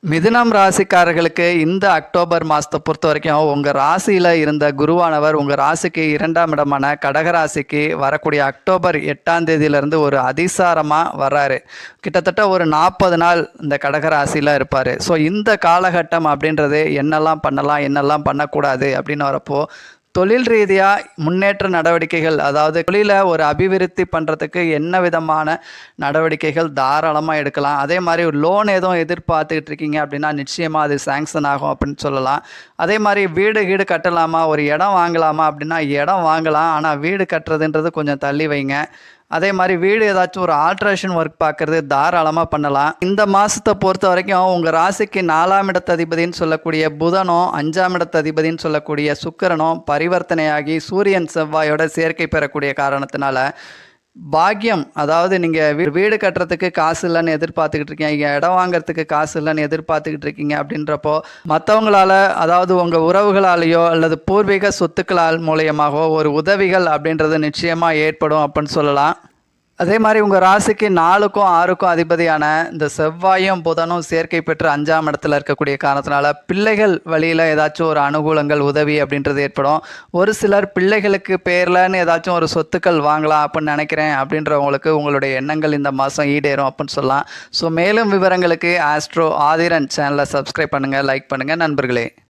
மிதுனம் ராசிக்காரர்களுக்கு இந்த அக்டோபர் மாதத்தை பொறுத்த வரைக்கும் உங்கள் ராசியில் இருந்த குருவானவர் உங்கள் ராசிக்கு 2ஆம் இடமான கடகராசிக்கு வரக்கூடிய அக்டோபர் 8ஆம் தேதியிலேருந்து ஒரு அதிசாரமாக வர்றாரு. கிட்டத்தட்ட ஒரு 40 நாள் இந்த கடகராசியில் இருப்பார். ஸோ இந்த காலகட்டம் அப்படின்றது என்னெல்லாம் பண்ணலாம் என்னெல்லாம் பண்ணக்கூடாது அப்படின்னு வரப்போ தொழில் ரீதியாக முன்னேற்ற நடவடிக்கைகள், அதாவது தொழிலை ஒரு அபிவிருத்தி பண்ணுறதுக்கு என்ன விதமான நடவடிக்கைகள் தாராளமாக எடுக்கலாம். அதே மாதிரி ஒரு லோன் எதுவும் எதிர்பார்த்துக்கிட்டு இருக்கீங்க அப்படின்னா நிச்சயமாக அது சேங்ஷன் ஆகும் அப்படின்னு சொல்லலாம். அதே மாதிரி வீடு கட்டலாமா, ஒரு இடம் வாங்கலாமா அப்படின்னா இடம் வாங்கலாம், ஆனால் வீடு கட்டுறதுன்றது கொஞ்சம் தள்ளி வைங்க. அதே மாதிரி வீடு ஏதாச்சும் ஒரு ஆல்ட்ரேஷன் ஒர்க் பார்க்குறது தாராளமாக பண்ணலாம். இந்த மாதத்தை பொறுத்த வரைக்கும் உங்கள் ராசிக்கு 4ஆம் இடத்ததிபதின்னு சொல்லக்கூடிய புதனும் 5ஆம் இடத்ததிபதின்னு சொல்லக்கூடிய சுக்கிரனும் பரிவர்த்தனையாகி சூரியன் செவ்வாயோட சேர்க்கை பெறக்கூடிய காரணத்தினால பாக்கியம், அதாவது நீங்கள் வீடு கட்டுறதுக்கு காசு இல்லைன்னு எதிர்பார்த்துக்கிட்டு இருக்கீங்க, இடம் வாங்குறதுக்கு காசு இல்லைன்னு எதிர்பார்த்துக்கிட்டு இருக்கீங்க அப்படின்றப்போ மற்றவங்களால, அதாவது உங்கள் உறவுகளாலேயோ அல்லது பூர்வீக சொத்துக்களால் மூலியமாகவோ ஒரு உதவிகள் அப்படின்றது நிச்சயமாக ஏற்படும் அப்படின்னு சொல்லலாம். அதே மாதிரி உங்கள் ராசிக்கு 4க்கும் 6க்கும் அதிபதியான இந்த செவ்வாயும் புதனும் சேர்க்கை பெற்று 5ஆம் இடத்துல இருக்கக்கூடிய காரணத்தினால பிள்ளைகள் வழியில் ஏதாச்சும் ஒரு அனுகூலங்கள் உதவி அப்படின்றது ஏற்படும். ஒரு சிலர் பிள்ளைகளுக்கு பேர்லன்னு ஏதாச்சும் ஒரு சொத்துக்கள் வாங்கலாம் அப்படின்னு நினைக்கிறேன் அப்படின்றவங்களுக்கு உங்களுடைய எண்ணங்கள் இந்த மாதம் ஈடேறும் அப்படின்னு சொல்லலாம். ஸோ மேலும் விவரங்களுக்கு ஆஸ்ட்ரோ ஆதிரன் சேனலை சப்ஸ்கிரைப் பண்ணுங்கள், லைக் பண்ணுங்கள் நண்பர்களே.